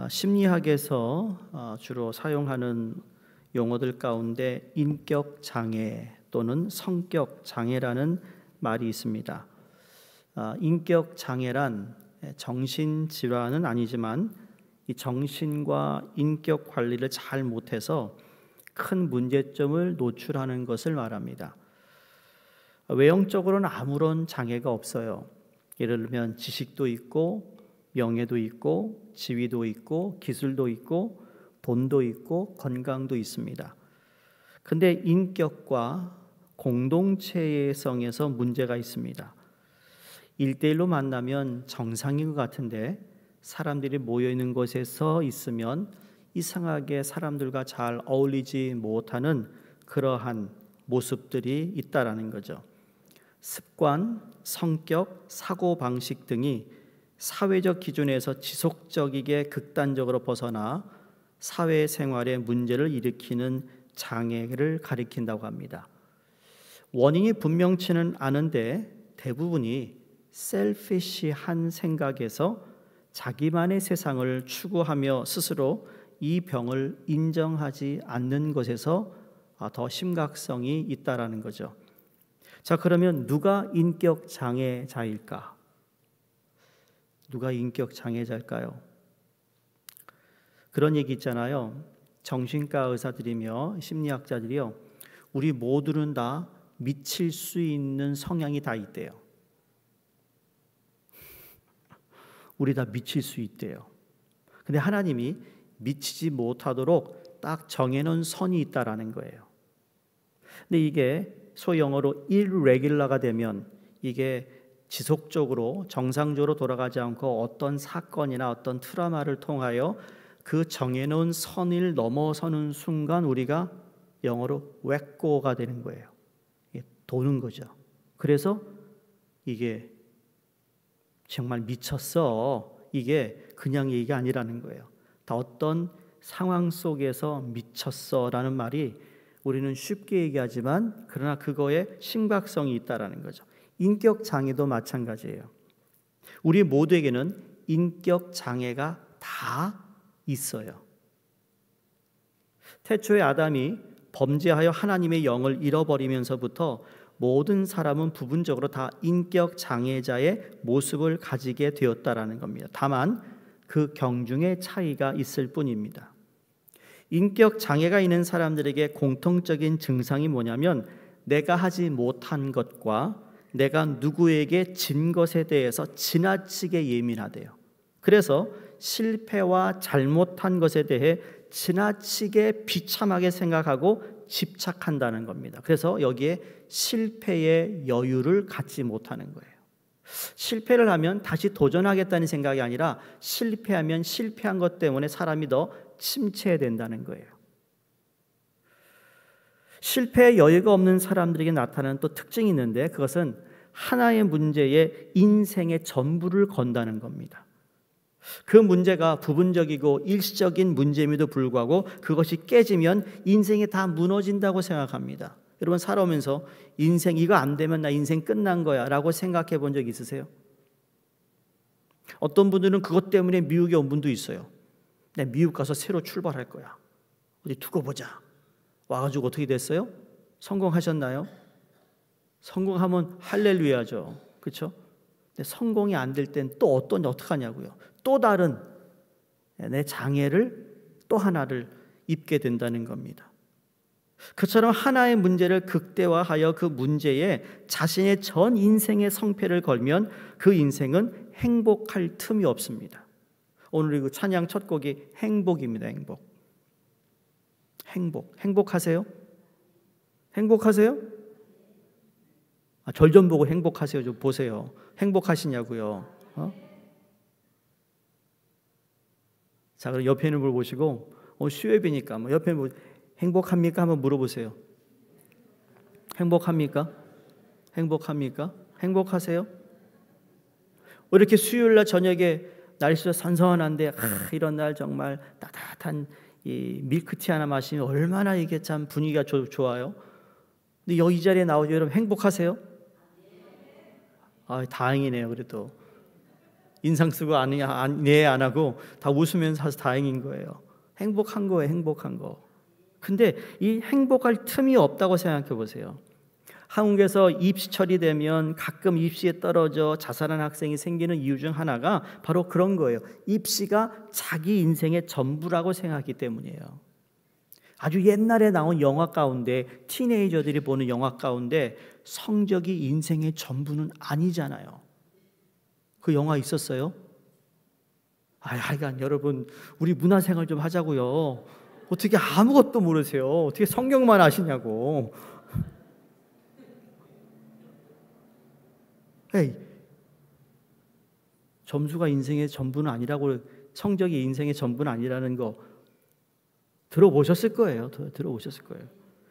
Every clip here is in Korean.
심리학에서 주로 사용하는 용어들 가운데 인격 장애 또는 성격 장애라는 말이 있습니다. 인격 장애란 정신 질환은 아니지만 이 정신과 인격 관리를 잘 못해서 큰 문제점을 노출하는 것을 말합니다. 외형적으로는 아무런 장애가 없어요. 예를 들면 지식도 있고 명예도 있고 지위도 있고 기술도 있고 돈도 있고 건강도 있습니다. 근데 인격과 공동체성에서 문제가 있습니다. 1대1로 만나면 정상인 것 같은데 사람들이 모여있는 곳에서 있으면 이상하게 사람들과 잘 어울리지 못하는 그러한 모습들이 있다라는 거죠. 습관, 성격, 사고방식 등이 사회적 기준에서 지속적이게 극단적으로 벗어나 사회생활에 문제를 일으키는 장애를 가리킨다고 합니다. 원인이 분명치는 않은데 대부분이 셀피시한 생각에서 자기만의 세상을 추구하며 스스로 이 병을 인정하지 않는 것에서 더 심각성이 있다라는 거죠. 자, 그러면 누가 인격 장애자일까? 누가 인격 장애자일까요? 그런 얘기 있잖아요. 정신과 의사들이며 심리학자들이요, 우리 모두는 다 미칠 수 있는 성향이 다 있대요. 우리 다 미칠 수 있대요. 근데 하나님이 미치지 못하도록 딱 정해놓은 선이 있다라는 거예요. 근데 이게 소위 영어로 irregular가 되면 이게 지속적으로 정상적으로 돌아가지 않고 어떤 사건이나 어떤 트라우마를 통하여 그 정해놓은 선을 넘어서는 순간 우리가 영어로 wacko가 되는 거예요. 도는 거죠. 그래서 이게 정말 미쳤어. 이게 그냥 얘기가 아니라는 거예요. 다 어떤 상황 속에서 미쳤어라는 말이 우리는 쉽게 얘기하지만 그러나 그거에 심각성이 있다라는 거죠. 인격 장애도 마찬가지예요. 우리 모두에게는 인격 장애가 다 있어요. 태초에 아담이 범죄하여 하나님의 영을 잃어버리면서부터 모든 사람은 부분적으로 다 인격 장애자의 모습을 가지게 되었다라는 겁니다. 다만 그 경중의 차이가 있을 뿐입니다. 인격 장애가 있는 사람들에게 공통적인 증상이 뭐냐면 내가 하지 못한 것과 내가 누구에게 진 것에 대해서 지나치게 예민하대요. 그래서 실패와 잘못한 것에 대해 지나치게 비참하게 생각하고 집착한다는 겁니다. 그래서 여기에 실패의 여유를 갖지 못하는 거예요. 실패를 하면 다시 도전하겠다는 생각이 아니라 실패하면 실패한 것 때문에 사람이 더 침체된다는 거예요. 실패의 여유가 없는 사람들에게 나타나는 또 특징이 있는데 그것은 하나의 문제에 인생의 전부를 건다는 겁니다. 그 문제가 부분적이고 일시적인 문제임에도 불구하고 그것이 깨지면 인생이 다 무너진다고 생각합니다. 여러분 살아오면서 인생 이거 안 되면 나 인생 끝난 거야 라고 생각해 본 적 있으세요? 어떤 분들은 그것 때문에 미국에 온 분도 있어요. 내 미국 가서 새로 출발할 거야. 어디 두고 보자. 와가지고 어떻게 됐어요? 성공하셨나요? 성공하면 할렐루야죠. 그렇죠? 근데 성공이 안 될 땐 또 어떡하냐고요. 또 다른 내 장애를 또 하나를 입게 된다는 겁니다. 그처럼 하나의 문제를 극대화하여 그 문제에 자신의 전 인생의 성패를 걸면 그 인생은 행복할 틈이 없습니다. 오늘 그 찬양 첫 곡이 행복입니다. 행복하세요? 행복하세요? 절 좀 보고 행복하세요 좀 보세요. 행복하시냐고요? 자, 그럼 옆에 있는 분 보시고 수요일이니까 옆에 있는 분 행복합니까? 한번 물어보세요. 행복합니까? 행복하세요? 왜 이렇게 수요일날 저녁에 날씨가 선선한데 이런 날 정말 따뜻한 이 밀크티 하나 마시면 얼마나 이게 참 분위기가 좋아요. 근데 이 자리에 나오죠. 여러분 행복하세요? 다행이네요. 그래도 인상 쓰고 안 하고 다 웃으면서 해서 다행인 거예요. 행복한 거예요, 행복한 거. 근데 이 행복할 틈이 없다고 생각해 보세요. 한국에서 입시철이 되면 가끔 입시에 떨어져 자살한 학생이 생기는 이유 중 하나가 바로 그런 거예요. 입시가 자기 인생의 전부라고 생각하기 때문이에요. 아주 옛날에 나온 영화 가운데, 티네이저들이 보는 영화 가운데 성적이 인생의 전부는 아니잖아요. 그 영화 있었어요? 하여간 여러분, 우리 문화생활 좀 하자고요. 어떻게 아무것도 모르세요? 어떻게 성경만 아시냐고. 에이, 점수가 인생의 전부는 아니라고, 성적이 인생의 전부는 아니라는 거 들어보셨을 거예요. 들어보셨을 거예요.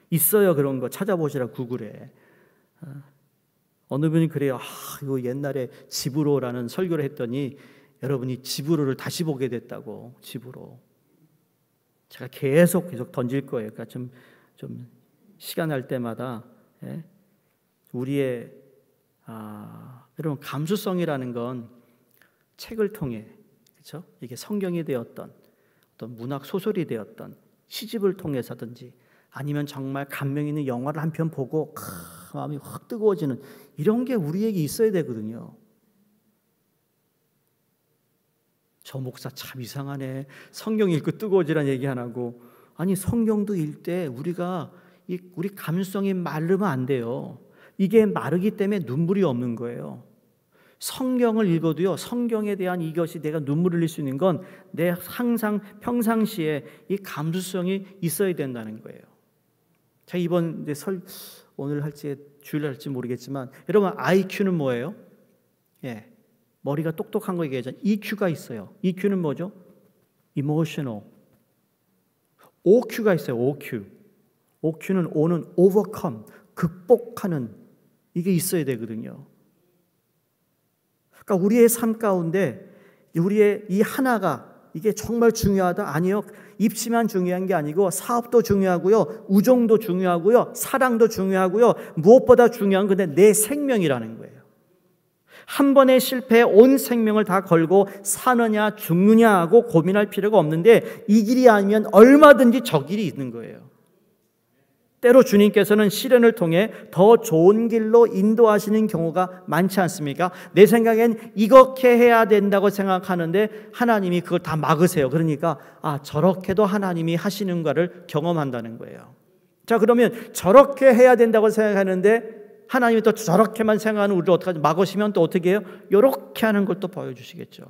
있어요, 그런 거. 찾아보시라, 구글에. 어느 분이 그래요. 이거 옛날에 집으로라는 설교를 했더니 여러분이 집으로를 다시 보게 됐다고. 집으로. 제가 계속 던질 거예요. 그러니까 좀 시간 날 때마다, 예? 우리의 여러분, 감수성이라는 건 책을 통해, 그렇죠? 이게 성경이 되었던, 어떤 문학 소설이 되었던, 시집을 통해서든지, 아니면 정말 감명 있는 영화를 한 편 보고 마음이 확 뜨거워지는 이런 게 우리에게 있어야 되거든요. 저 목사 참 이상하네. 성경 읽고 뜨거워지라는 얘기 안 하고. 아니, 성경도 읽되 우리 감수성이 마르면 안 돼요. 이게 마르기 때문에 눈물이 없는 거예요. 성경을 읽어도요, 성경에 대한 이것이 내가 눈물을 흘릴 수 있는 건 내 항상 평상시에 이 감수성이 있어야 된다는 거예요. 제가 이번 오늘 할지 주일 할지 모르겠지만, 여러분, IQ는 뭐예요? 예, 머리가 똑똑한 거 얘기하잖아요. EQ가 있어요. EQ는 뭐죠? Emotional. OQ가 있어요. OQ. OQ는 O는 overcome, 극복하는, 이게 있어야 되거든요. 그러니까 우리의 삶 가운데 우리의 이 하나가 이게 정말 중요하다? 아니요. 입시만 중요한 게 아니고 사업도 중요하고요, 우정도 중요하고요, 사랑도 중요하고요, 무엇보다 중요한 건 내 생명이라는 거예요. 한 번의 실패에 온 생명을 다 걸고 사느냐 죽느냐 하고 고민할 필요가 없는데, 이 길이 아니면 얼마든지 저 길이 있는 거예요. 때로 주님께서는 시련을 통해 더 좋은 길로 인도하시는 경우가 많지 않습니까? 내 생각엔 이렇게 해야 된다고 생각하는데 하나님이 그걸 다 막으세요. 그러니까 저렇게도 하나님이 하시는가를 경험한다는 거예요. 자, 그러면 저렇게 해야 된다고 생각하는데 하나님이 또 저렇게만 생각하는 우리를 어떻게 막으시면 또 어떻게 해요? 이렇게 하는 걸 또 보여주시겠죠.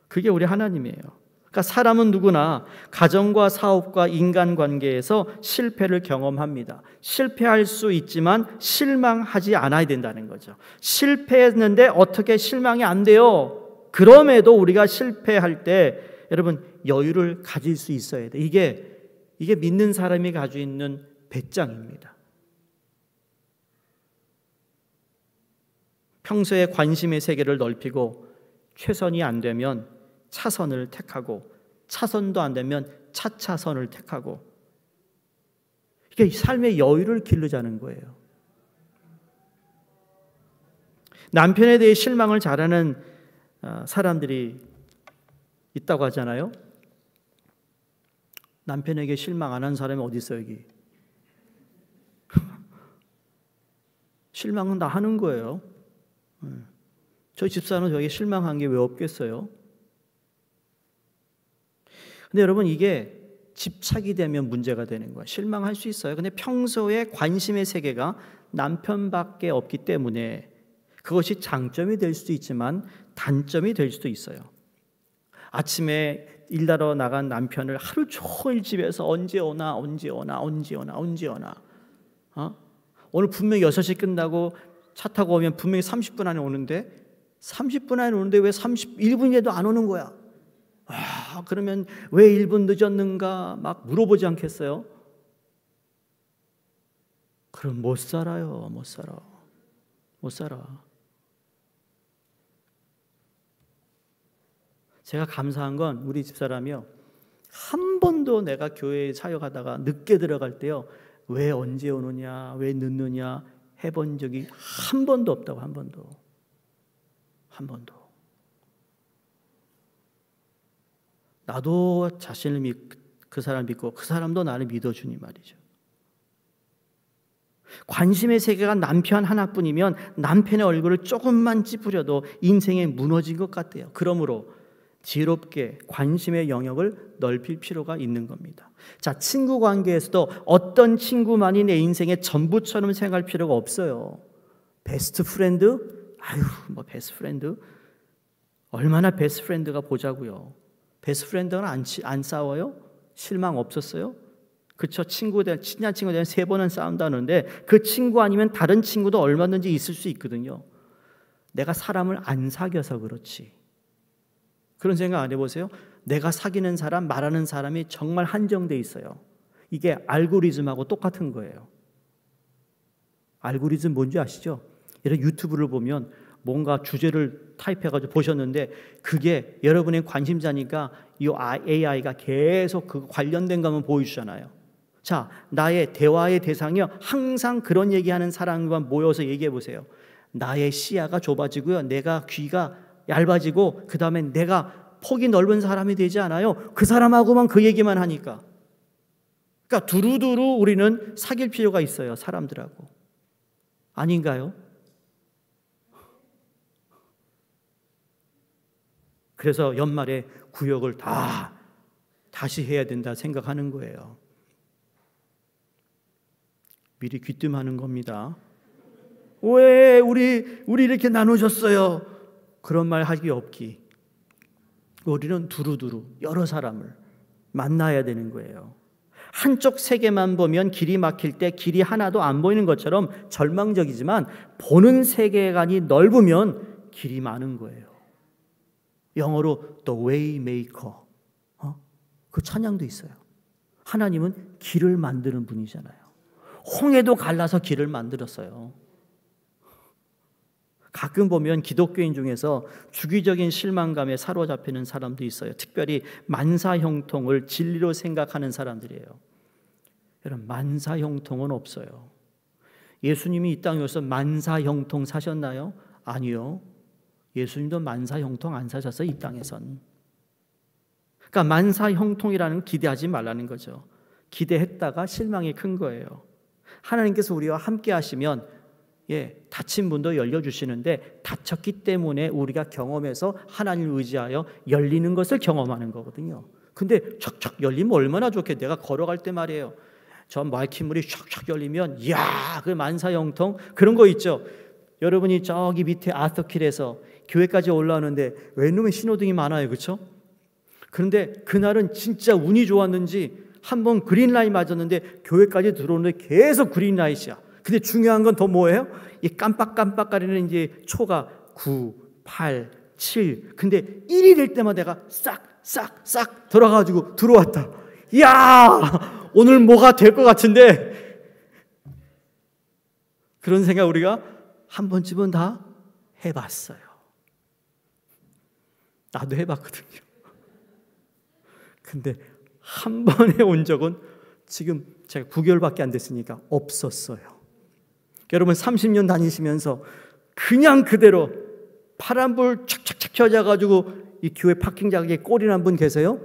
그게 우리 하나님이에요. 그러니까 사람은 누구나 가정과 사업과 인간관계에서 실패를 경험합니다. 실패할 수 있지만 실망하지 않아야 된다는 거죠. 실패했는데 어떻게 실망이 안 돼요? 그럼에도 우리가 실패할 때 여러분, 여유를 가질 수 있어야 돼. 이게 믿는 사람이 가지고 있는 배짱입니다. 평소에 관심의 세계를 넓히고 최선이 안 되면 차선을 택하고, 차선도 안 되면 차차선을 택하고, 이게 삶의 여유를 기르자는 거예요. 남편에 대해 실망을 잘하는 사람들이 있다고 하잖아요. 남편에게 실망 안 한 사람이 어디 있어요, 여기? 실망은 다 하는 거예요. 저희 집사는 저에게 실망한 게 왜 없겠어요? 근데 여러분, 이게 집착이 되면 문제가 되는 거예요. 실망할 수 있어요. 근데 평소에 관심의 세계가 남편밖에 없기 때문에 그것이 장점이 될 수도 있지만 단점이 될 수도 있어요. 아침에 일하러 나간 남편을 하루 종일 집에서 언제 오나 오늘 분명히 6시 끝나고 차 타고 오면 분명히 30분 안에 오는데 30분 안에 오는데 왜 31분에도 안 오는 거야? 그러면 왜 1분 늦었는가 막 물어보지 않겠어요? 그럼 못 살아요. 못 살아. 제가 감사한 건 우리 집사람이요, 한 번도 내가 교회에 사역하다가 늦게 들어갈 때요, 왜 언제 오느냐, 왜 늦느냐 해본 적이 한 번도 없다고. 한 번도. 한 번도. 나도 자신을 그 사람 믿고 그 사람도 나를 믿어주니 말이죠. 관심의 세계가 남편 하나뿐이면 남편의 얼굴을 조금만 찌푸려도 인생에 무너진 것 같아요. 그러므로 지혜롭게 관심의 영역을 넓힐 필요가 있는 겁니다. 자, 친구 관계에서도 어떤 친구만이 내 인생의 전부처럼 생각할 필요가 없어요. 베스트 프렌드? 아유, 뭐 베스트 프렌드? 얼마나 베스트 프렌드가 보자고요. 베스트 프렌드는 안 싸워요? 실망 없었어요? 그렇죠. 친한 친구들 3번은 싸운다는데 그 친구 아니면 다른 친구도 얼마든지 있을 수 있거든요. 내가 사람을 안 사귀어서 그렇지. 그런 생각 안 해보세요? 내가 사귀는 사람, 말하는 사람이 정말 한정돼 있어요. 이게 알고리즘하고 똑같은 거예요. 알고리즘 뭔지 아시죠? 예를 유튜브를 보면 뭔가 주제를 타입해가지고 보셨는데 그게 여러분의 관심사니까 이 AI가 계속 그 관련된 것만 보여주잖아요. 자, 나의 대화의 대상이요. 항상 그런 얘기하는 사람과 모여서 얘기해 보세요. 나의 시야가 좁아지고요. 내가 귀가 얇아지고 그 다음에 내가 폭이 넓은 사람이 되지 않아요. 그 사람하고만 그 얘기만 하니까. 그러니까 두루두루 우리는 사귈 필요가 있어요. 사람들하고. 아닌가요? 그래서 연말에 구역을 다시 해야 된다 생각하는 거예요. 미리 귀뜸하는 겁니다. 왜 우리 이렇게 나누셨어요? 그런 말 하기 없기. 우리는 두루두루 여러 사람을 만나야 되는 거예요. 한쪽 세계만 보면 길이 막힐 때 길이 하나도 안 보이는 것처럼 절망적이지만 보는 세계관이 넓으면 길이 많은 거예요. 영어로 The Waymaker. 그 찬양도 있어요. 하나님은 길을 만드는 분이잖아요. 홍해도 갈라서 길을 만들었어요. 가끔 보면 기독교인 중에서 주기적인 실망감에 사로잡히는 사람도 있어요. 특별히 만사형통을 진리로 생각하는 사람들이에요. 여러분, 만사형통은 없어요. 예수님이 이 땅에 오셔서 만사형통 사셨나요? 아니요. 예수님도 만사형통 안 사셨어요. 이 땅에선. 그러니까 만사형통이라는 건 기대하지 말라는 거죠. 기대했다가 실망이 큰 거예요. 하나님께서 우리와 함께 하시면 닫힌 문도 열려주시는데 닫혔기 때문에 우리가 경험해서 하나님을 의지하여 열리는 것을 경험하는 거거든요. 근데 촥촥 열리면 얼마나 좋게. 내가 걸어갈 때 말이에요. 저 마이킹물이 촥촥 열리면 이야, 그 만사형통 그런 거 있죠. 여러분이 저기 밑에 아스터킬에서 교회까지 올라오는데 웬놈의 신호등이 많아요. 그렇죠? 그런데 그날은 진짜 운이 좋았는지 한번 그린라인 맞았는데 교회까지 들어오는데 계속 그린라이트야. 근데 중요한 건 더 뭐예요? 이 깜빡깜빡거리는 이제 초가 9, 8, 7. 근데 1이 될 때마다 내가 싹 돌아가지고 들어왔다. 이야, 오늘 뭐가 될 것 같은데. 그런 생각 우리가 한 번쯤은 다 해봤어요. 나도 해봤거든요. 근데 한 번에 온 적은 지금 제가 9개월밖에 안 됐으니까 없었어요. 여러분 30년 다니시면서 그냥 그대로 파란불 착착착 켜져가지고 이 교회 파킹장에 꼴이난 분 계세요?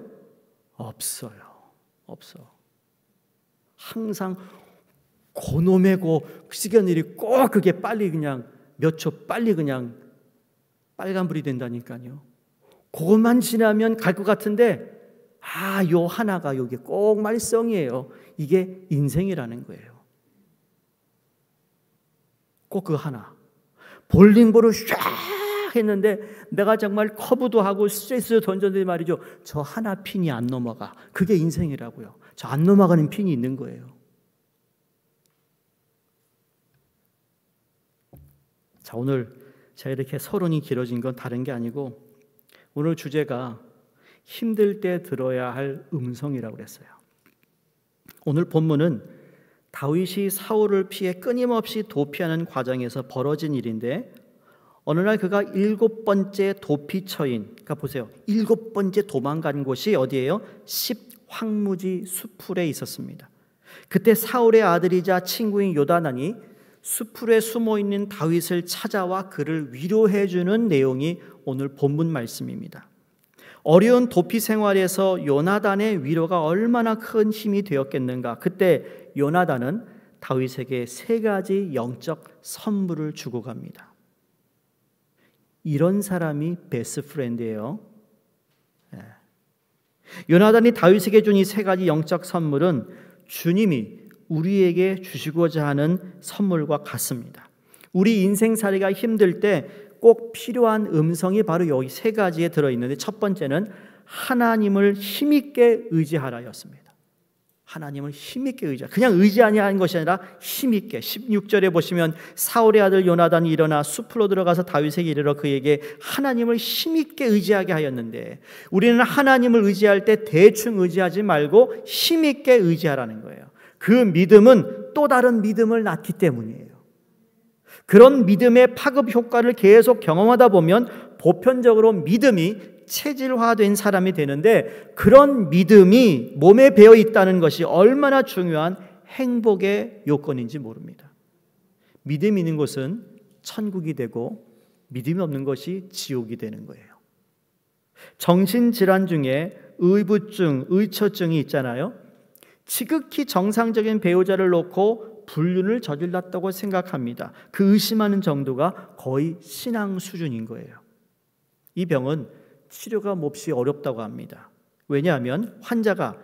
없어요. 없어. 항상 고놈의 시간 일이 꼭 그게 빨리 그냥 몇 초 빨리 그냥 빨간불이 된다니까요. 그것만 지나면 갈 것 같은데 요 하나가 여기 꼭 말썽이에요. 이게 인생이라는 거예요. 꼭 그 하나. 볼링볼을 쫙 했는데 내가 정말 커브도 하고 스트레스도 던졌는데 말이죠. 저 하나 핀이 안 넘어가. 그게 인생이라고요. 저 안 넘어가는 핀이 있는 거예요. 자, 오늘 제가 이렇게 서론이 길어진 건 다른 게 아니고 오늘 주제가 힘들 때 들어야 할 음성이라고 그랬어요. 오늘 본문은 다윗이 사울을 피해 끊임없이 도피하는 과정에서 벌어진 일인데 어느 날 그가 7번째 도피처인, 그러니까 보세요. 7번째 도망간 곳이 어디예요? 십황무지 수풀에 있었습니다. 그때 사울의 아들이자 친구인 요나단이 수풀에 숨어 있는 다윗을 찾아와 그를 위로해 주는 내용이 오늘 본문 말씀입니다. 어려운 도피 생활에서 요나단의 위로가 얼마나 큰 힘이 되었겠는가. 그때 요나단은 다윗에게 3가지 영적 선물을 주고 갑니다. 이런 사람이 베스트 프렌드예요. 요나단이 다윗에게 준 이 3가지 영적 선물은 주님이 우리에게 주시고자 하는 선물과 같습니다. 우리 인생살이가 힘들 때 꼭 필요한 음성이 바로 여기 3가지에 들어있는데, 첫 번째는 하나님을 힘있게 의지하라였습니다. 하나님을 힘있게 의지하라. 그냥 의지하는 것이 아니라 힘있게. 16절에 보시면 사울의 아들 요나단이 일어나 숲으로 들어가서 다윗에게 이르러 그에게 하나님을 힘있게 의지하게 하였는데, 우리는 하나님을 의지할 때 대충 의지하지 말고 힘있게 의지하라는 거예요. 그 믿음은 또 다른 믿음을 낳기 때문이에요. 그런 믿음의 파급 효과를 계속 경험하다 보면 보편적으로 믿음이 체질화된 사람이 되는데, 그런 믿음이 몸에 배어 있다는 것이 얼마나 중요한 행복의 요건인지 모릅니다. 믿음이 있는 곳은 천국이 되고 믿음이 없는 것이 지옥이 되는 거예요. 정신질환 중에 의부증, 의처증이 있잖아요. 지극히 정상적인 배우자를 놓고 불륜을 저질렀다고 생각합니다. 그 의심하는 정도가 거의 신앙 수준인 거예요. 이 병은 치료가 몹시 어렵다고 합니다. 왜냐하면 환자가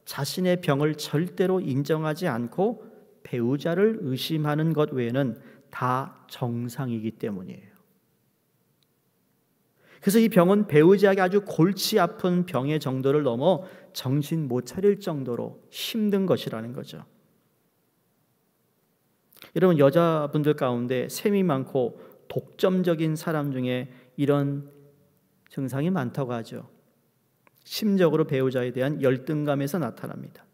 자신의 병을 절대로 인정하지 않고 배우자를 의심하는 것 외에는 다 정상이기 때문이에요. 그래서 이 병은 배우자에게 아주 골치 아픈 병의 정도를 넘어 정신 못 차릴 정도로 힘든 것이라는 거죠. 여러분, 여자분들 가운데 셈이 많고 독점적인 사람 중에 이런 증상이 많다고 하죠. 심적으로 배우자에 대한 열등감에서 나타납니다.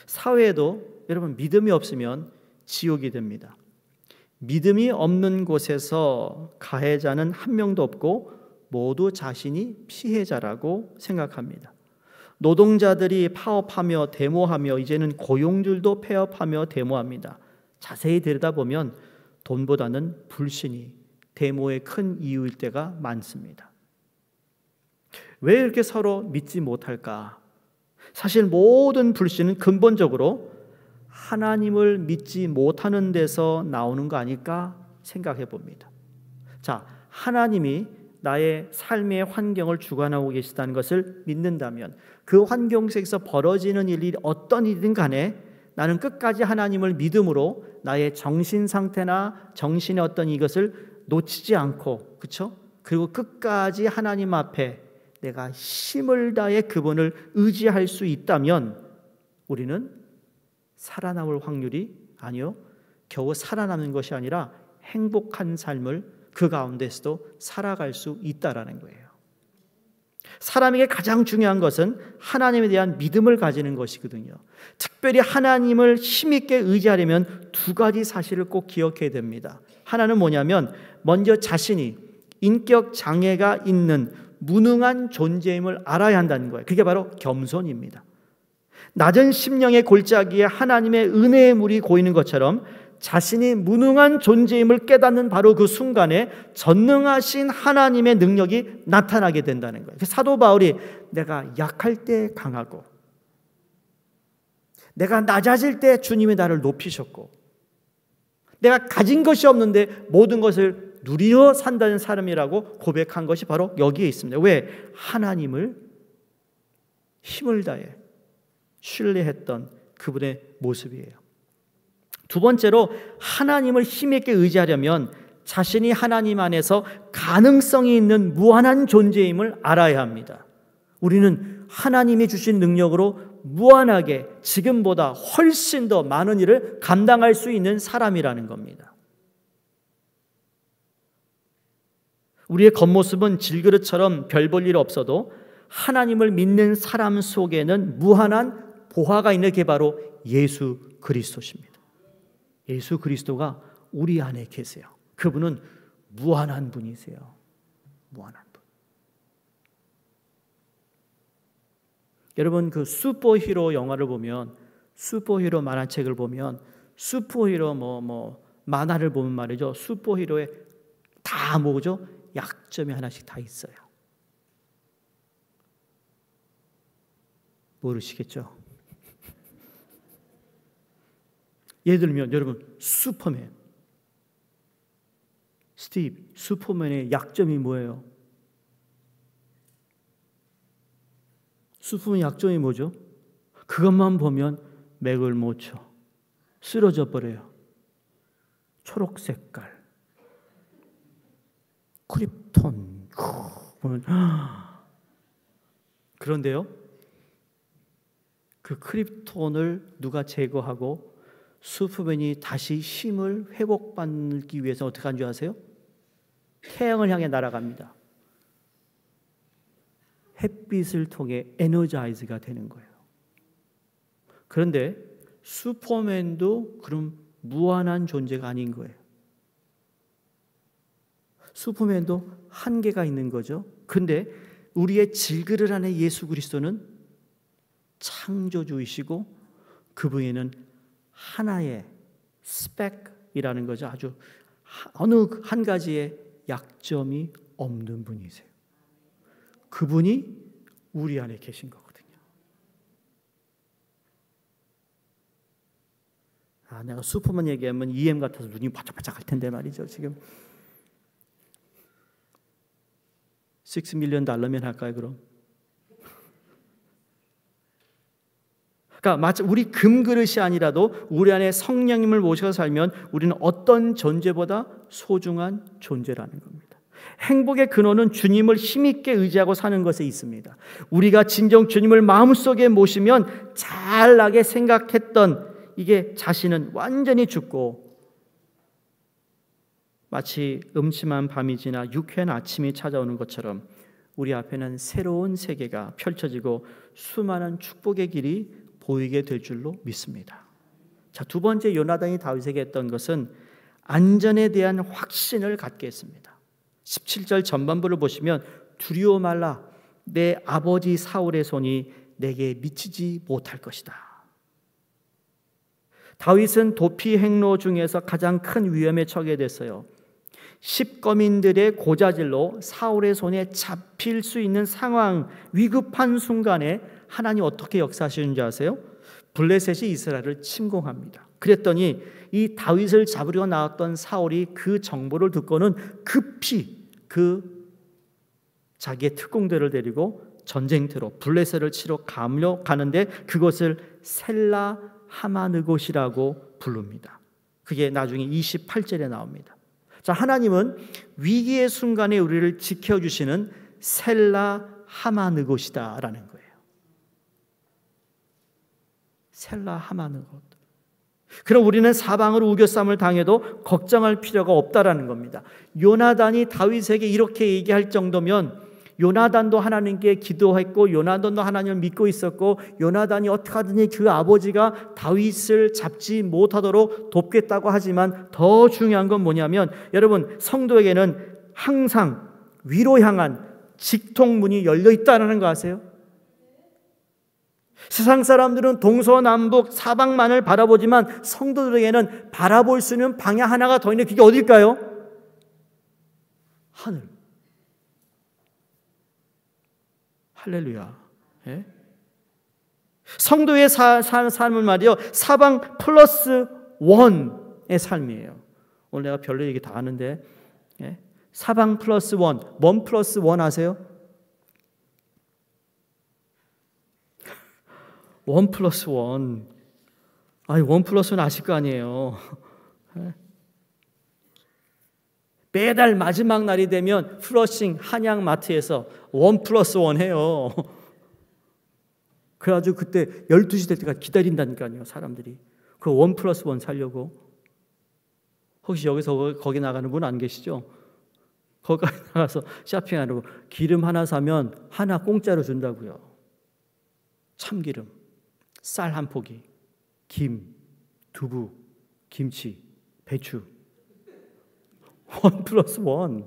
사회에도 여러분 믿음이 없으면 지옥이 됩니다. 믿음이 없는 곳에서 가해자는 한 명도 없고 모두 자신이 피해자라고 생각합니다. 노동자들이 파업하며 데모하며 이제는 고용주들도 폐업하며 데모합니다. 자세히 들여다보면 돈보다는 불신이 데모의 큰 이유일 때가 많습니다. 왜 이렇게 서로 믿지 못할까? 사실 모든 불신은 근본적으로 하나님을 믿지 못하는 데서 나오는 거 아닐까 생각해 봅니다. 자, 하나님이 나의 삶의 환경을 주관하고 계시다는 것을 믿는다면 그 환경 속에서 벌어지는 일이 어떤 일이든 간에 나는 끝까지 하나님을 믿음으로 나의 정신 상태나 정신의 어떤 이것을 놓치지 않고, 그렇죠? 그리고 끝까지 하나님 앞에 내가 힘을 다해 그분을 의지할 수 있다면 우리는 살아남을 확률이 아니요, 겨우 살아남는 것이 아니라 행복한 삶을 그 가운데서도 살아갈 수 있다라는 거예요. 사람에게 가장 중요한 것은 하나님에 대한 믿음을 가지는 것이거든요. 특별히 하나님을 힘있게 의지하려면 2가지 사실을 꼭 기억해야 됩니다. 하나는 뭐냐면 먼저 자신이 인격 장애가 있는 무능한 존재임을 알아야 한다는 거예요. 그게 바로 겸손입니다. 낮은 심령의 골짜기에 하나님의 은혜의 물이 고이는 것처럼 자신이 무능한 존재임을 깨닫는 바로 그 순간에 전능하신 하나님의 능력이 나타나게 된다는 거예요. 사도 바울이 내가 약할 때 강하고 내가 낮아질 때 주님이 나를 높이셨고 내가 가진 것이 없는데 모든 것을 누리어 산다는 사람이라고 고백한 것이 바로 여기에 있습니다. 왜? 하나님을 힘을 다해 신뢰했던 그분의 모습이에요. 2번째로 하나님을 힘있게 의지하려면 자신이 하나님 안에서 가능성이 있는 무한한 존재임을 알아야 합니다. 우리는 하나님이 주신 능력으로 무한하게 지금보다 훨씬 더 많은 일을 감당할 수 있는 사람이라는 겁니다. 우리의 겉모습은 질그릇처럼 별 볼 일 없어도 하나님을 믿는 사람 속에는 무한한 보화가 있는 게 바로 예수 그리스도십니다. 예수 그리스도가 우리 안에 계세요. 그분은 무한한 분이세요. 무한한 분. 여러분, 그 슈퍼히로 영화를 보면 슈퍼히로 만화책을 보면 슈퍼히로 만화를 보면 말이죠. 슈퍼히로의 다 뭐죠? 약점이 하나씩 다 있어요. 모르시겠죠? 예를 들면 여러분 슈퍼맨, 스티브, 슈퍼맨의 약점이 뭐예요? 슈퍼맨 약점이 뭐죠? 그것만 보면 맥을 못 쳐. 쓰러져 버려요. 초록 색깔. 크립톤. 그런데요. 그 크립톤을 누가 제거하고 슈퍼맨이 다시 힘을 회복받기 위해서 어떻게 한 줄 아세요? 태양을 향해 날아갑니다. 햇빛을 통해 에너자이즈가 되는 거예요. 그런데 슈퍼맨도 그럼 무한한 존재가 아닌 거예요. 슈퍼맨도 한계가 있는 거죠. 그런데 우리의 질그릇 안에 예수 그리스도는 창조주이시고 그분에는 하나의 스펙이라는 거죠. 아주 어느 한 가지의 약점이 없는 분이세요. 그분이 우리 안에 계신 거거든요. 내가 슈퍼맨 얘기하면 EM 같아서 눈이 바짝바짝 할 텐데 말이죠. 지금 $6 million 할까요 그럼? 그러니까 마치 우리 금그릇이 아니라도 우리 안에 성령님을 모셔서 살면 우리는 어떤 존재보다 소중한 존재라는 겁니다. 행복의 근원은 주님을 힘있게 의지하고 사는 것에 있습니다. 우리가 진정 주님을 마음속에 모시면 잘나게 생각했던 이게 자신은 완전히 죽고 마치 음침한 밤이 지나 유쾌한 아침이 찾아오는 것처럼 우리 앞에는 새로운 세계가 펼쳐지고 수많은 축복의 길이 보이게 될 줄로 믿습니다. 자, 두 번째 요나단이 다윗에게 했던 것은 안전에 대한 확신을 갖게 했습니다. 17절 전반부를 보시면 두려워 말라 내 아버지 사울의 손이 내게 미치지 못할 것이다. 다윗은 도피 행로 중에서 가장 큰 위험에 처하게 됐어요. 10거민들의 고자질로 사울의 손에 잡힐 수 있는 상황, 위급한 순간에 하나님 어떻게 역사하시는지 아세요? 블레셋이 이스라엘을 침공합니다. 그랬더니 이 다윗을 잡으려 나왔던 사울이 그 정보를 듣고는 급히 자기의 특공대를 데리고 전쟁터로 블레셋을 치러 가는데 그것을 셀라 하마느곳이라고 부릅니다. 그게 나중에 28절에 나옵니다. 자, 하나님은 위기의 순간에 우리를 지켜주시는 셀라 하마느곳이다라는 거예요. 셀라 하마느곳. 그럼 우리는 사방으로 우겨쌈을 당해도 걱정할 필요가 없다라는 겁니다. 요나단이 다윗에게 이렇게 얘기할 정도면 요나단도 하나님께 기도했고 요나단도 하나님을 믿고 있었고 요나단이 어떻게 하든지 그 아버지가 다윗을 잡지 못하도록 돕겠다고 하지만 더 중요한 건 뭐냐면 여러분 성도에게는 항상 위로 향한 직통문이 열려 있다는 거 아세요? 세상 사람들은 동서남북 사방만을 바라보지만 성도들에게는 바라볼 수 있는 방향 하나가 더 있는데 그게 어딜까요? 하늘. 할렐루야. 예? 성도의 삶은 말이요 사방 플러스 원의 삶이에요. 오늘 내가 별로 얘기 다 하는데 예? 사방 플러스 원 플러스 원 아세요? 1 플러스 1. 아니, 1 플러스 1 아실 거 아니에요. 매달 마지막 날이 되면 플러싱 한양마트에서 1 플러스 1 해요. 그래가지고 그때 12시 될 때까지 기다린다니까요, 사람들이. 그 1 플러스 1 사려고. 혹시 여기서 거기 나가는 분 안 계시죠? 거기 나가서 쇼핑하려고 기름 하나 사면 하나 공짜로 준다고요. 참기름. 쌀 한 포기, 김, 두부, 김치, 배추 1 플러스 1.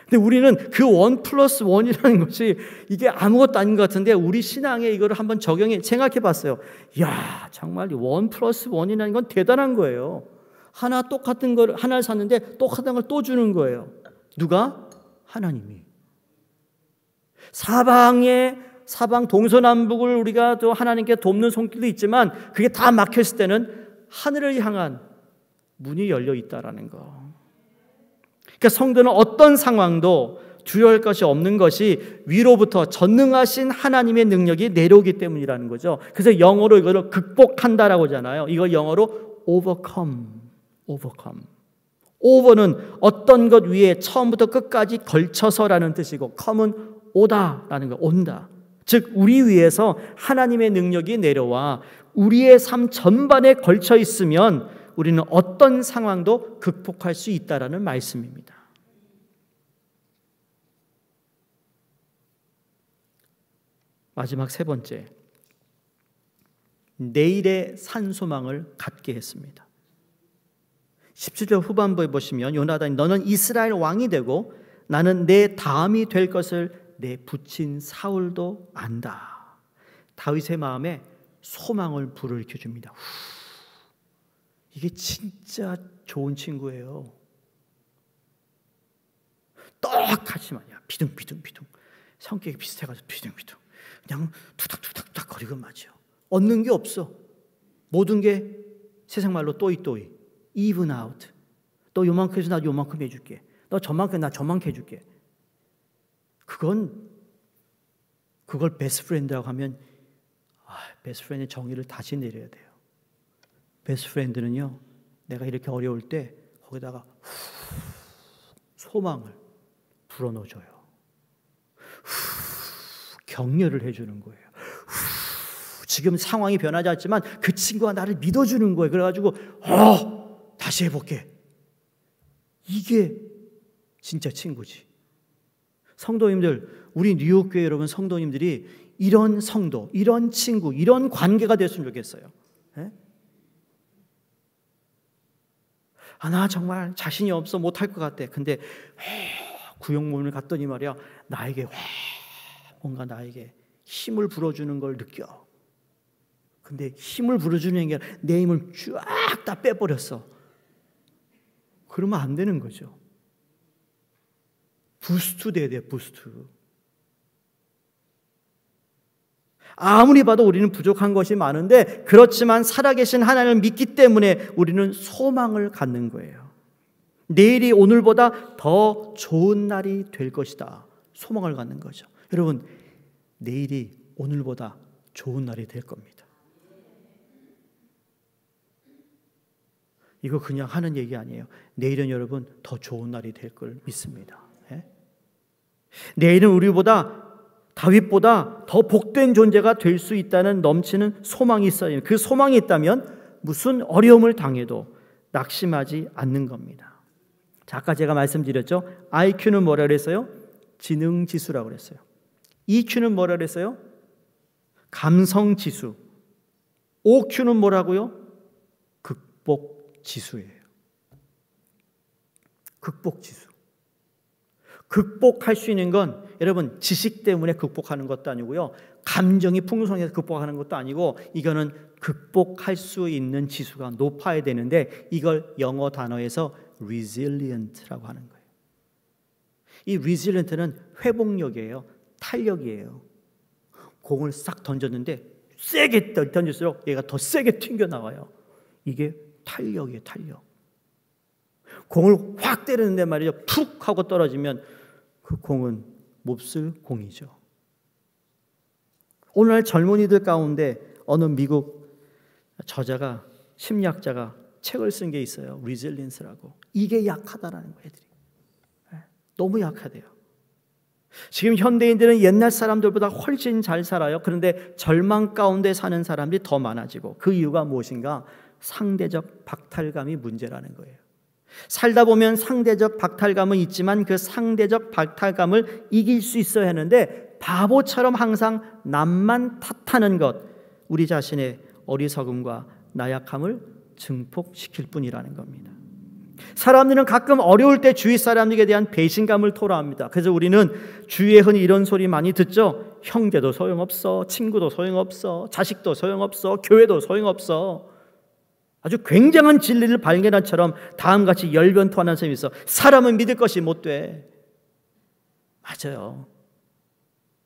근데 우리는 그 1+1이라는 것이 이게 아무것도 아닌 것 같은데 우리 신앙에 이거를 한번 생각해 봤어요. 이야, 정말 1+1이라는 건 대단한 거예요. 하나 똑같은 걸 하나를 샀는데 똑같은 걸 또 주는 거예요. 누가? 하나님이. 사방 동서남북을 우리가 또 하나님께 돕는 손길도 있지만 그게 다 막혔을 때는 하늘을 향한 문이 열려 있다라는 거. 그러니까 성도는 어떤 상황도 두려울 것이 없는 것이 위로부터 전능하신 하나님의 능력이 내려오기 때문이라는 거죠. 그래서 영어로 이거를 극복한다라고 하잖아요. 이걸 영어로 overcome. over는 어떤 것 위에 처음부터 끝까지 걸쳐서라는 뜻이고 come은 오다라는 거, 온다. 즉 우리 위에서 하나님의 능력이 내려와 우리의 삶 전반에 걸쳐 있으면 우리는 어떤 상황도 극복할 수 있다라는 말씀입니다. 마지막 세 번째, 내일의 산소망을 갖게 했습니다. 17절 후반부에 보시면 요나단이 너는 이스라엘 왕이 되고 나는 내 다음이 될 것을 내 붙인 사울도 안다. 다윗의 마음에 소망을 불어일으켜 줍니다. 이게 진짜 좋은 친구예요. 똑같지만 비둥비둥 성격이 비슷해가지고 비둥비둥 그냥 투닥투닥 거리고 맞죠. 얻는 게 없어. 모든 게 세상 말로 또이 even out. 너 요만큼 해서 나 요만큼 해줄게. 너 저만큼 나 저만큼 해줄게. 그걸 베스트 프렌드라고 하면 베스트 프렌드의 정의를 다시 내려야 돼요. 베스트 프렌드는요, 내가 이렇게 어려울 때 거기다가 소망을 불어넣어줘요. 격려를 해주는 거예요. 지금 상황이 변하지 않지만 그 친구가 나를 믿어주는 거예요. 그래가지고 다시 해볼게. 이게 진짜 친구지. 성도님들, 우리 뉴욕교회 여러분 성도님들이 이런 성도, 이런 친구, 이런 관계가 됐으면 좋겠어요. 네? 나 정말 자신이 없어 못할 것 같아. 근데 구역모임을 갔더니 말이야, 뭔가 나에게 힘을 불어주는 걸 느껴. 근데 힘을 불어주는 게 아니라 내 힘을 쫙 다 빼버렸어. 그러면 안 되는 거죠. 부스트 돼야 돼요. 부스트. 아무리 봐도 우리는 부족한 것이 많은데 그렇지만 살아계신 하나님을 믿기 때문에 우리는 소망을 갖는 거예요. 내일이 오늘보다 더 좋은 날이 될 것이다. 소망을 갖는 거죠. 여러분, 내일이 오늘보다 좋은 날이 될 겁니다. 이거 그냥 하는 얘기 아니에요. 내일은 여러분 더 좋은 날이 될 걸 믿습니다. 내일은 우리보다 다윗보다 더 복된 존재가 될 수 있다는 넘치는 소망이 있어요. 그 소망이 있다면 무슨 어려움을 당해도 낙심하지 않는 겁니다. 자, 아까 제가 말씀드렸죠. IQ는 뭐라 그랬어요? 지능지수라고 그랬어요. EQ는 뭐라 그랬어요? 감성지수. OQ는 뭐라고요? 극복지수예요. 극복지수. 극복할 수 있는 건 여러분 지식 때문에 극복하는 것도 아니고요, 감정이 풍성해서 극복하는 것도 아니고, 이거는 극복할 수 있는 지수가 높아야 되는데 이걸 영어 단어에서 resilient라고 하는 거예요. 이 resilient는 회복력이에요. 탄력이에요. 공을 싹 던졌는데 세게 던질수록 얘가 더 세게 튕겨나와요. 이게 탄력이에요. 탄력. 공을 확 때리는데 말이죠, 툭 하고 떨어지면 그 공은 몹쓸 공이죠. 오늘날 젊은이들 가운데 어느 미국 저자가, 심리학자가 책을 쓴 게 있어요. 리질리언스라고. 이게 약하다라는 거예요. 애들이 너무 약하대요. 지금 현대인들은 옛날 사람들보다 훨씬 잘 살아요. 그런데 절망 가운데 사는 사람들이 더 많아지고, 그 이유가 무엇인가? 상대적 박탈감이 문제라는 거예요. 살다 보면 상대적 박탈감은 있지만 그 상대적 박탈감을 이길 수 있어야 하는데 바보처럼 항상 남만 탓하는 것, 우리 자신의 어리석음과 나약함을 증폭시킬 뿐이라는 겁니다. 사람들은 가끔 어려울 때 주위 사람들에 대한 배신감을 토로합니다. 그래서 우리는 주위에 흔히 이런 소리 많이 듣죠. 형제도 소용없어, 친구도 소용없어, 자식도 소용없어, 교회도 소용없어. 아주 굉장한 진리를 발견한 처럼 다음같이 열변토하는 사람이 있어. 사람은 믿을 것이 못 돼. 맞아요.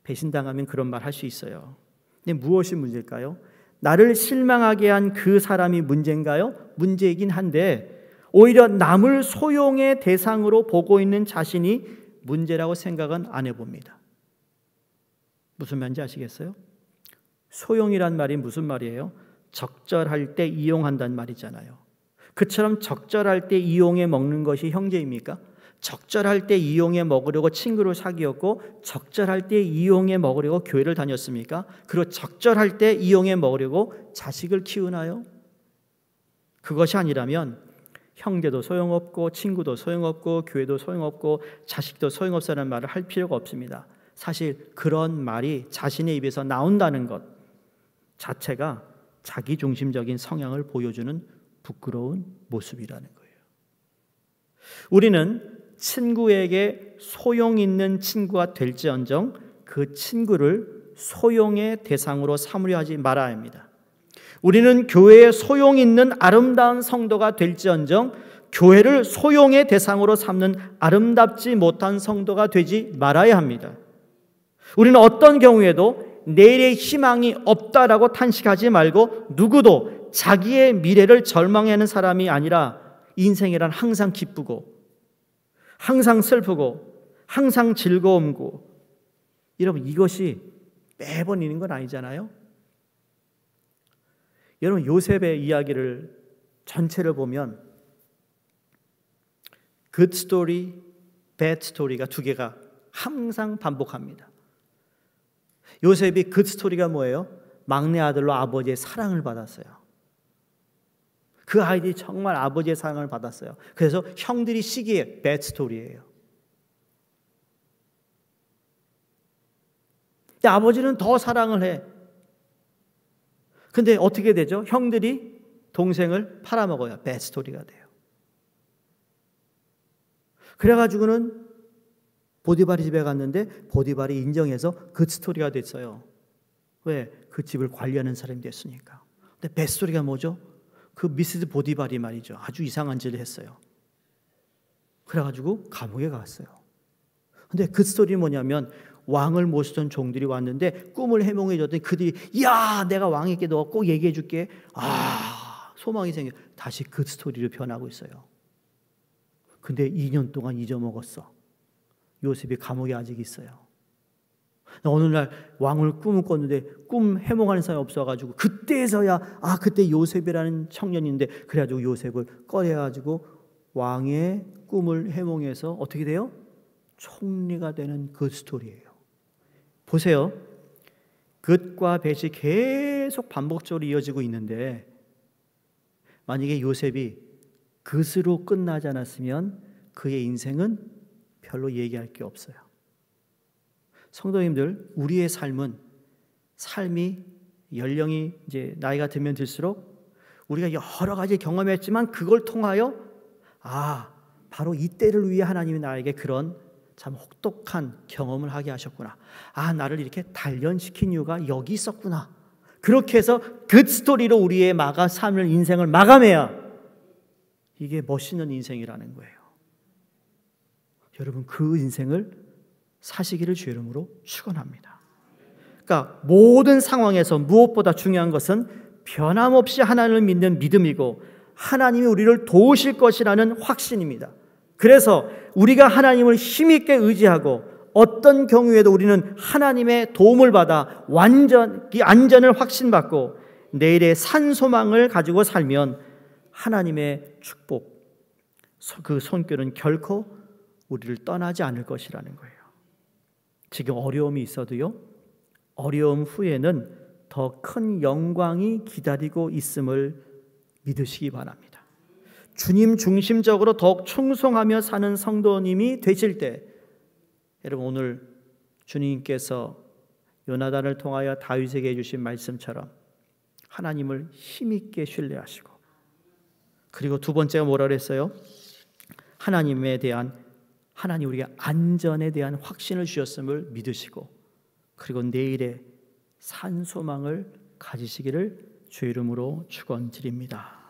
배신당하면 그런 말 할 수 있어요. 근데 무엇이 문제일까요? 나를 실망하게 한 그 사람이 문제인가요? 문제이긴 한데 오히려 남을 소용의 대상으로 보고 있는 자신이 문제라고 생각은 안 해봅니다. 무슨 말인지 아시겠어요? 소용이란 말이 무슨 말이에요? 적절할 때 이용한다는 말이잖아요. 그처럼 적절할 때 이용해 먹는 것이 형제입니까? 적절할 때 이용해 먹으려고 친구를 사귀었고 적절할 때 이용해 먹으려고 교회를 다녔습니까? 그리고 적절할 때 이용해 먹으려고 자식을 키우나요? 그것이 아니라면 형제도 소용없고 친구도 소용없고 교회도 소용없고 자식도 소용없다는 말을 할 필요가 없습니다. 사실 그런 말이 자신의 입에서 나온다는 것 자체가 자기중심적인 성향을 보여주는 부끄러운 모습이라는 거예요. 우리는 친구에게 소용 있는 친구가 될지언정 그 친구를 소용의 대상으로 삼으려 하지 말아야 합니다. 우리는 교회에 소용 있는 아름다운 성도가 될지언정 교회를 소용의 대상으로 삼는 아름답지 못한 성도가 되지 말아야 합니다. 우리는 어떤 경우에도 내일의 희망이 없다라고 탄식하지 말고 누구도 자기의 미래를 절망하는 사람이 아니라 인생이란 항상 기쁘고 항상 슬프고 항상 즐거움고 여러분 이것이 매번 있는 건 아니잖아요. 여러분 요셉의 이야기를 전체를 보면 good story, bad story가 두 개가 항상 반복합니다. 요셉이 good story가 뭐예요? 막내 아들로 아버지의 사랑을 받았어요. 그 아이들이 정말 아버지의 사랑을 받았어요. 그래서 형들이 시기에 bad story예요. 근데 아버지는 더 사랑을 해. 근데 어떻게 되죠? 형들이 동생을 팔아먹어요. bad story가 돼요. 그래가지고는 보디발이 집에 갔는데 보디발이 인정해서 good story가 됐어요. 왜? 그 집을 관리하는 사람이 됐으니까. 근데 bad story가 뭐죠? 그 미스드 보디발이 말이죠. 아주 이상한 짓을 했어요. 그래가지고 감옥에 갔어요. 근데 그 스토리는 뭐냐면 왕을 모시던 종들이 왔는데 꿈을 해몽해 줬더니 그들이 야 내가 왕에게 너 꼭 얘기해 줄게. 아 소망이 생겨. 다시 그 스토리로 변하고 있어요. 근데 2년 동안 잊어먹었어. 요셉이 감옥에 아직 있어요. 어느 날 왕을 꿈을 꿨는데 꿈 해몽하는 사람이 없어가지고 그때서야 그때 요셉이라는 청년인데 그래가지고 요셉을 꺼내가지고 왕의 꿈을 해몽해서 어떻게 돼요? 총리가 되는 그 스토리예요. 보세요. 굿과 배이 계속 반복적으로 이어지고 있는데 만약에 요셉이 굿으로 끝나지 않았으면 그의 인생은 별로 얘기할 게 없어요. 성도님들, 우리의 삶이 연령이 이제 나이가 들면 들수록 우리가 여러 가지 경험했지만 그걸 통하여 바로 이때를 위해 하나님이 나에게 그런 참 혹독한 경험을 하게 하셨구나. 나를 이렇게 단련시킨 이유가 여기 있었구나. 그렇게 해서 그 스토리로 우리의 삶을 인생을 마감해야 이게 멋있는 인생이라는 거예요. 여러분 그 인생을 사시기를 주의 이름으로 축원합니다. 그러니까 모든 상황에서 무엇보다 중요한 것은 변함없이 하나님을 믿는 믿음이고 하나님이 우리를 도우실 것이라는 확신입니다. 그래서 우리가 하나님을 힘있게 의지하고 어떤 경우에도 우리는 하나님의 도움을 받아 완전히 안전을 확신받고 내일의 산소망을 가지고 살면 하나님의 축복, 그 손길은 결코 우리를 떠나지 않을 것이라는 거예요. 지금 어려움이 있어도요, 어려움 후에는 더 큰 영광이 기다리고 있음을 믿으시기 바랍니다. 주님 중심적으로 더욱 충성하며 사는 성도님이 되실 때, 여러분 오늘 주님께서 요나단을 통하여 다윗에게 해주신 말씀처럼 하나님을 힘있게 신뢰하시고, 그리고 두 번째가 뭐라 그랬어요? 하나님에 대한 하나님 우리가 안전에 대한 확신을 주셨음을 믿으시고 그리고 내일의 산 소망을 가지시기를 주의 이름으로 축원드립니다.